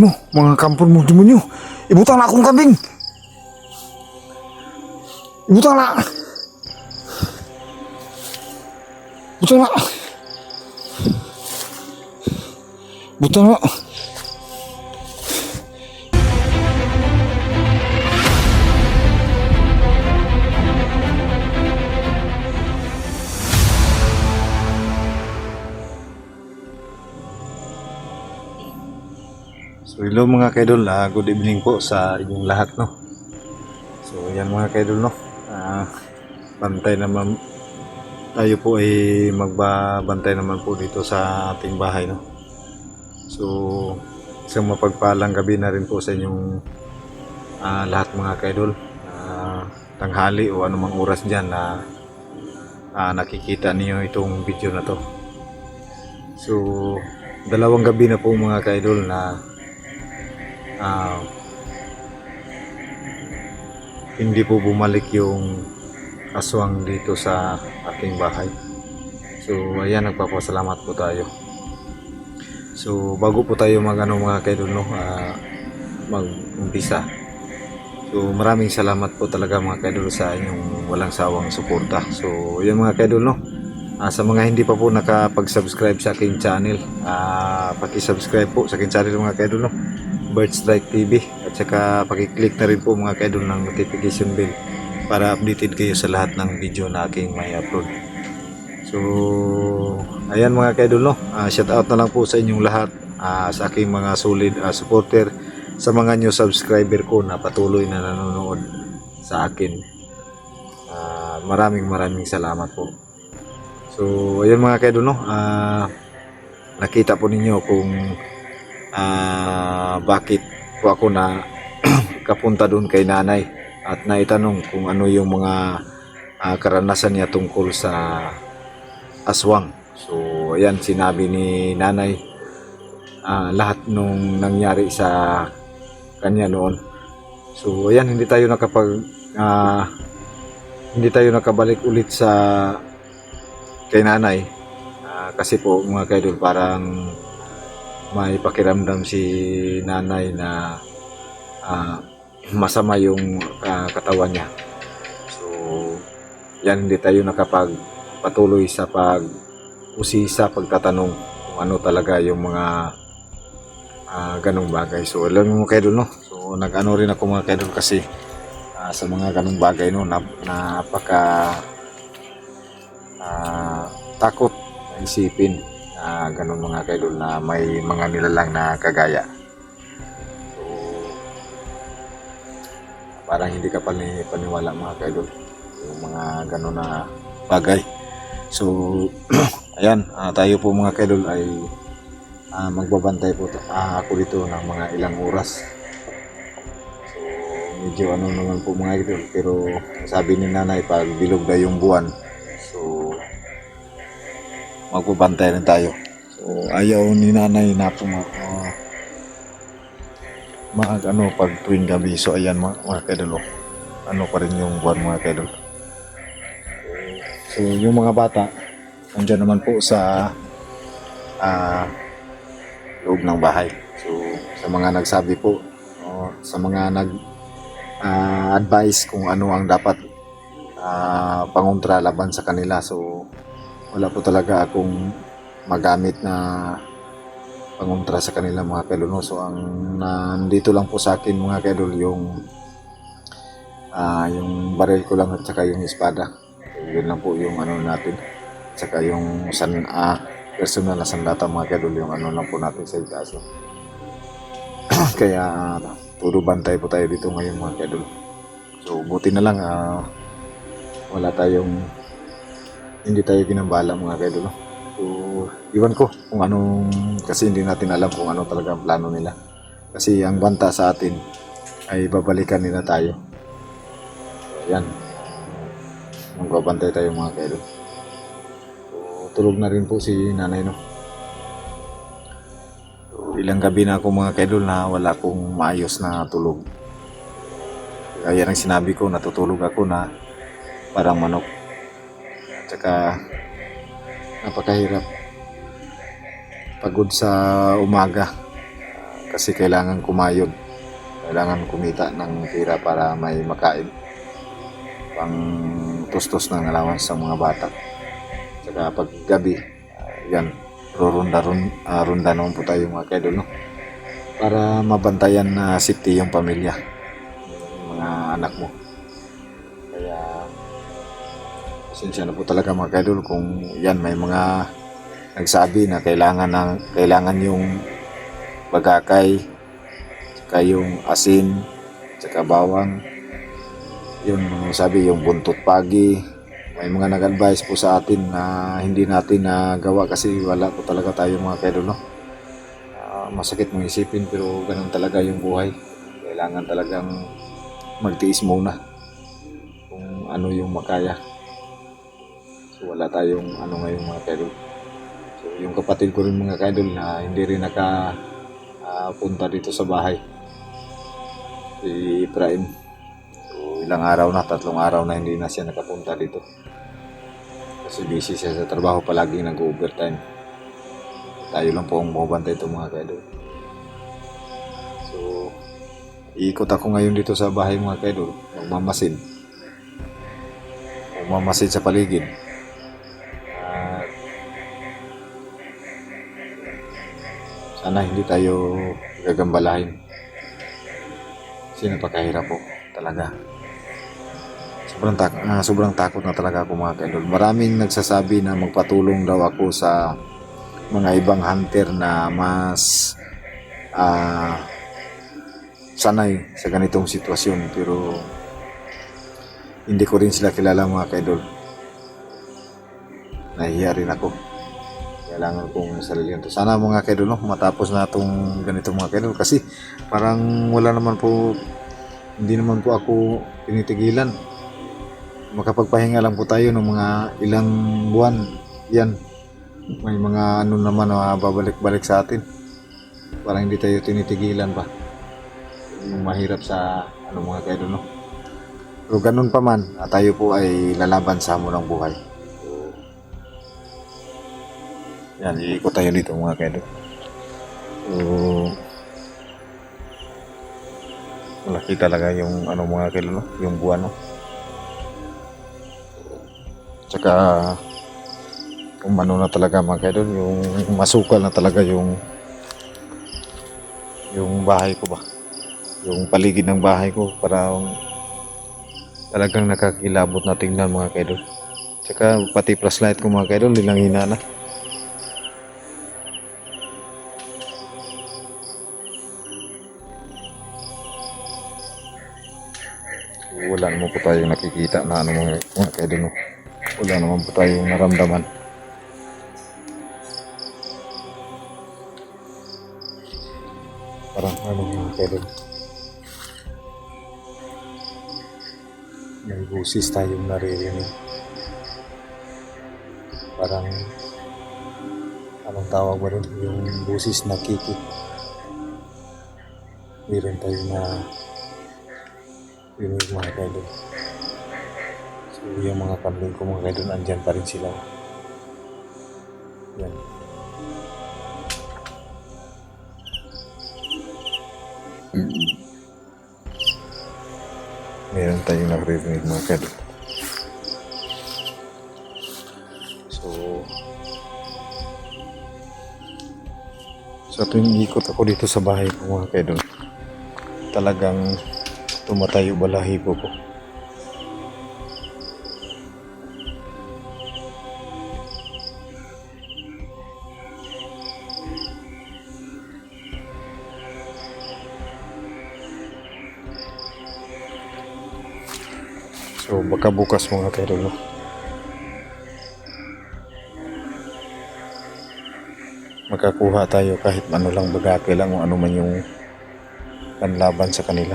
Mo, mga kampon mo, demonyo. Ibutang na akong kambing. Ibutang na. Butang na. Butang na. So hello mga kaidol, good evening po sa inyong lahat, no. So yan mga kaidol, no. Bantay naman tayo po ay magbabantay naman po dito sa ating bahay, no. So isang mapagpalang gabi na rin po sa inyong lahat mga kaidol. Tanghali o anumang oras dyan na nakikita niyo itong video na to. So dalawang gabi na po mga kaidol na hindi po bumalik yung aswang dito sa ating bahay. So ayan, nagpapasalamat po tayo. So bago po tayo mga kaidol, no, mag-umpisa. So maraming salamat po talaga mga kaidol sa inyong walang sawang suporta. So ayan mga kaidol, no. Sa mga hindi pa po nakapag-subscribe sa aking channel, paki-subscribe po sa aking channel mga kaidol, no. Birdstrike TV, at saka paki-click na rin po mga kaidol ng notification bell para updated kayo sa lahat ng video na aking may upload. So ayan mga kaidol, no, shout out na lang po sa inyong lahat, sa aking mga solid supporter, sa mga new subscriber ko na patuloy na nanonood sa akin. Maraming salamat po. So ayan mga kaidol, no, nakita po ninyo kung bakit po ako na kapunta doon kay nanay at naitanong kung ano yung mga karanasan niya tungkol sa aswang. So ayan, sinabi ni nanay lahat nung nangyari sa kanya noon. So ayan, hindi tayo nakabalik ulit sa kay nanay, kasi po mga kaidol, parang may pakiramdam si nanay na masama yung katawan niya. So yan, hindi tayo nakapagpatuloy sa pag-usisa, pagtatanong kung ano talaga yung mga ganong bagay. So alam mo mga kaidol, no, so nag-ano rin ako mga kaidol kasi sa mga ganong bagay, no, napaka takot na isipin ganun mga kaidol na may mga nilalang na kagaya. So parang hindi ka paniwala mga kaidol yung mga ganun na bagay. So ayan, tayo po mga kaidol ay magbabantay po ako dito ng mga ilang oras. So medyo ano naman po mga kaidol, pero sabi ni nanay pag bilog na yung buwan, so magbabantay rin tayo. So ayaw ni nanay na po pag tuwing gabi. So ayan mga kaidol, ano pa rin yung buwan mga kaidol. So yung mga bata nandiyan naman po sa loob ng bahay. So sa mga nagsabi po, sa mga advice kung ano ang dapat pangontra laban sa kanila, so wala po talaga akong magamit na pangontra sa kanila mga kaidol. So ang nandito lang po sa akin mga kaidol yung baril ko lang at saka yung espada. So, yun lang po yung ano natin, at saka yung personal na sandata mga kaidol, yung ano lang po natin sa itaas, no? Kaya puro bantay po tayo dito ngayon mga kaidol. So buti na lang hindi tayo ginambala mga kaidol, no? So iwan ko kung anong, kasi hindi natin alam kung ano talaga ang plano nila, kasi ang banta sa atin ay babalikan nila tayo. So yan, magbabantay tayo mga kaidol. So tulog na rin po si nanay, no? So ilang gabi na ako mga kaidol na wala akong maayos na tulog. Kaya nang sinabi ko, natutulog ako na parang manok. Tsaka napakahirap, pagod sa umaga, kasi kailangan kumayod, kailangan kumita ng pera para may makain, pang tustos ng allowance sa mga bata. Saka pag gabi, yan, ronda naman po tayo mga kaidol, no? Para mabantayan na safety yung pamilya, yung mga anak mo. Kaya pasensya na po talaga mga kaidol kung yan may mga nagsabi na kailangan yung bagakay, saka yung asin, saka bawang, yun sabi yung buntot pagi. May mga nag-advise po sa atin na hindi natin nagawa kasi wala po talaga tayo mga kaidol, no? Masakit mong isipin pero ganun talaga yung buhay. Kailangan talagang magtiis muna kung ano yung makaya. So wala tayong ano ngayong mga kaidol. So yung kapatid ko rin mga kaidol na hindi rin punta dito sa bahay, si Efraim. So ilang araw na, 3 araw na hindi na siya nakapunta dito. Kasi busy siya sa trabaho, palagi nag-overtime. Tayo lang po ang bumabantay ito mga kaidol. So iikot ako ngayon dito sa bahay mga kaidol, magmamasid sa paligid. Sana hindi tayo gagambalahin kasi napakahirap po talaga. Sobrang takot na talaga ako mga kaidol. Maraming nagsasabi na magpatulong daw ako sa mga ibang hunter na mas sanay sa ganitong sitwasyon, pero hindi ko rin sila kilala mga kaidol. Nahihiya rin ako. Kailangan kong sarilihan to. Sana mga kaidol, no, matapos na itong ganito mga kaidol kasi parang wala naman po, hindi naman po ako tinitigilan. Makapagpahinga lang po tayo ng mga ilang buwan. Yan, may mga ano naman na babalik-balik sa atin. Parang hindi tayo tinitigilan pa. Yung mahirap sa ano mga kaidol, no. Pero ganun pa man, tayo po ay lalaban sa hamon ng buhay. Yan, iikot tayo dito mga kaidol. So, malaki talaga yung ano mga kaidol, no? Yung buwan, no? Tsaka kung ano na talaga mga kaidol, yung masukal na talaga yung bahay ko ba, yung paligid ng bahay ko, parang talagang nakakilabot na tingnan mga kaidol. Tsaka pati flashlight ko mga kaidol, nilang hina na. Wala naman po tayong nakikita na ano mga kaidol, no? Wala naman po tayong naramdaman. Parang ano mga kaidol, may busis tayong naririnig. Parang anong tawag ba rin, yung busis na kikik. Meron tayo na rinig mga kaidol. So yung mga kambing ko mga kaidol, andyan pa rin sila. Yan. Meron tayong nagrinig mga kaidol. So sa tuwing ikot ako dito sa bahay ko mga kaidol, talagang tumatayo balahibo ko. So baka bukas mga kaidol, no? Makakuha tayo kahit ano lang, bagake lang, o ano man yung panlaban sa kanila.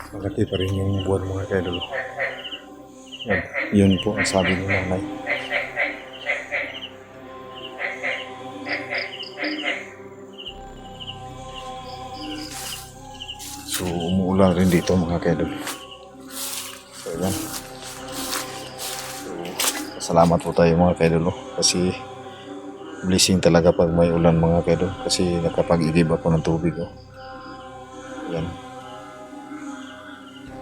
Malaki pa rin yung buwan mga kaidol. Yan, yun po ang sabi ni nanay. So umuulan rin dito mga kaidol. So yan. So salamat po tayo mga kaidol, kasi blessing talaga pag may ulan mga kaidol, kasi nakapag-igib ako ng tubig. Yan.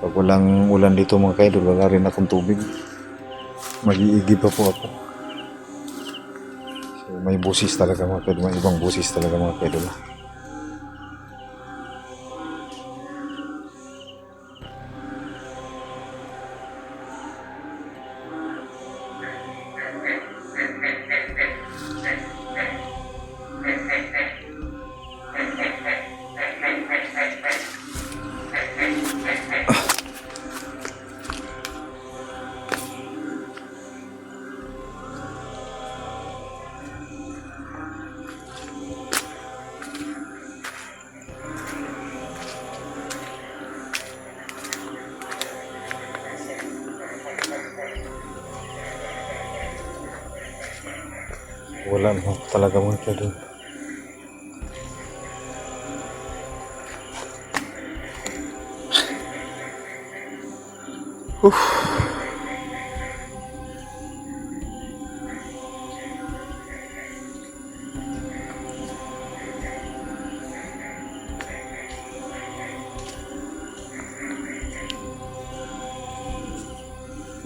Pag walang ulan dito mga kaidol, wala rin akong tubig. Mag-iigib pa po ako. So may busis talaga mga kaidol, may ibang busis talaga mga kaidol. Wala na talaga mga kaidol.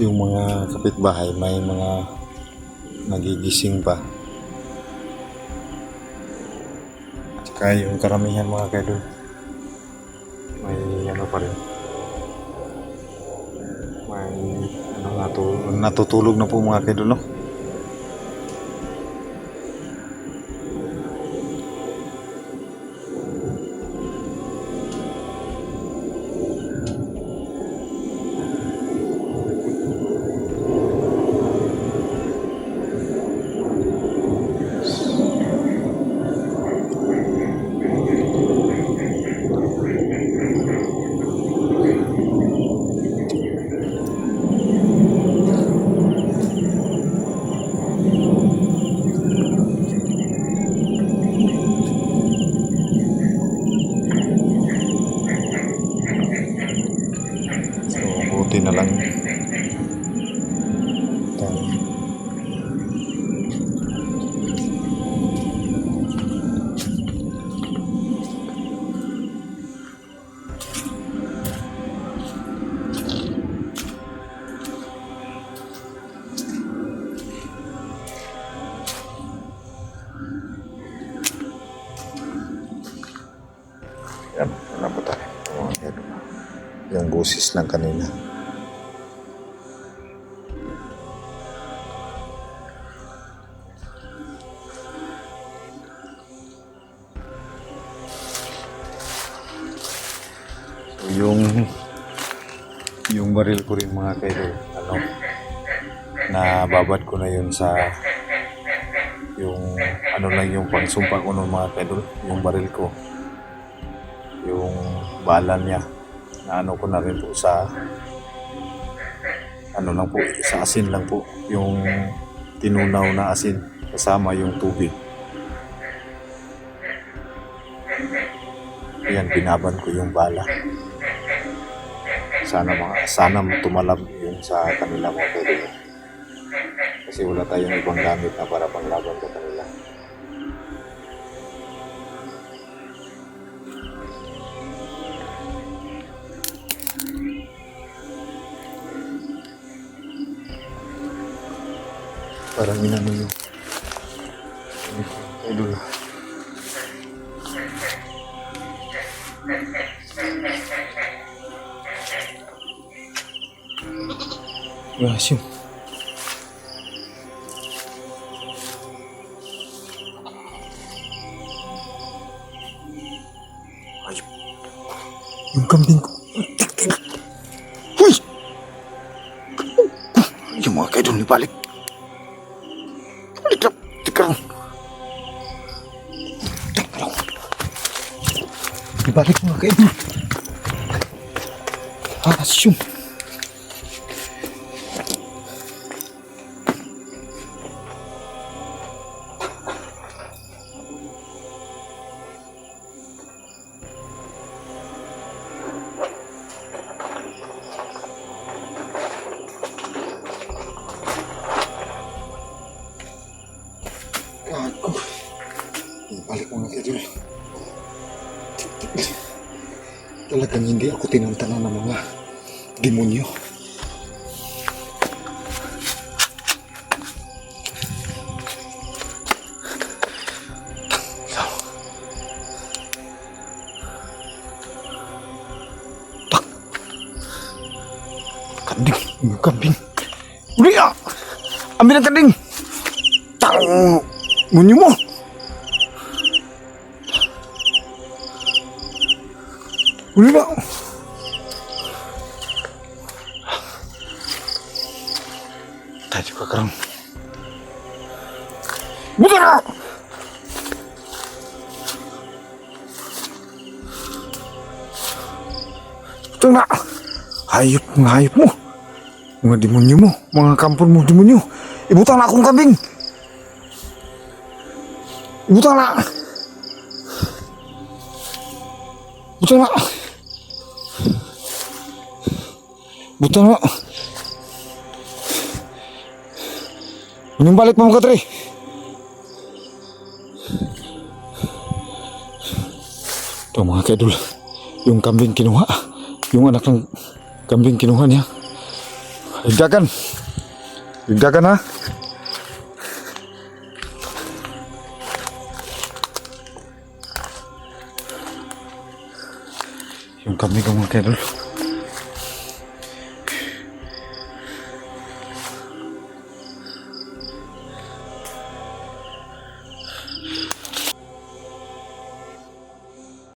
Yung mga kapitbahay may mga nagigising pa. Tsaka yung karamihan mga kaidol, may ano pa rin, may natutulog na po mga kaidol, no? Buti na lang tayo. Yan, wala po tayo. Yung busis lang kanina. Yung baril ko rin mga kaidol, nababad ko na yun sa yung lang yung pangsumpa ko ng mga kaidol, yung baril ko, yung bala niya, na ko na rin po sa lang po, sa asin lang po, yung tinunaw na asin kasama yung tubig. Ayan, binaban ko yung bala. Sana tumalab yun sa kanila mga kaidol. Kasi wala tayong ibang gamit na para panglaban sa kanila. Parang inano yun. Idol. Yun. Ayun. Yung kambing ko. Huy! Yung mga kaidol ni balik. Balik lang. Teka lang. Ibalik mga kaidol. Asyum. mga kaidol. Talagang hindi ako tinantanan ng mga demonyo. Kanding, yung kambing. Uli ah! Ambil ang kanding! Tang! Munyo mo! Uli na! Tayo juga kerang. Buka na! Ito na! Hayop, mga hayop mo! Mga demonyo mo, mga kampon mo, demonyo. Ibutang na akong kambing. Ibutang na. Ibutang na. Ibutang na. Inyong balik mga katri. Ito mga kaidol. Yung kambing kinuha. Yung anak ng kambing kinuha niya. Higdakan. Higdakan ha. Yung kambing mga kaidol.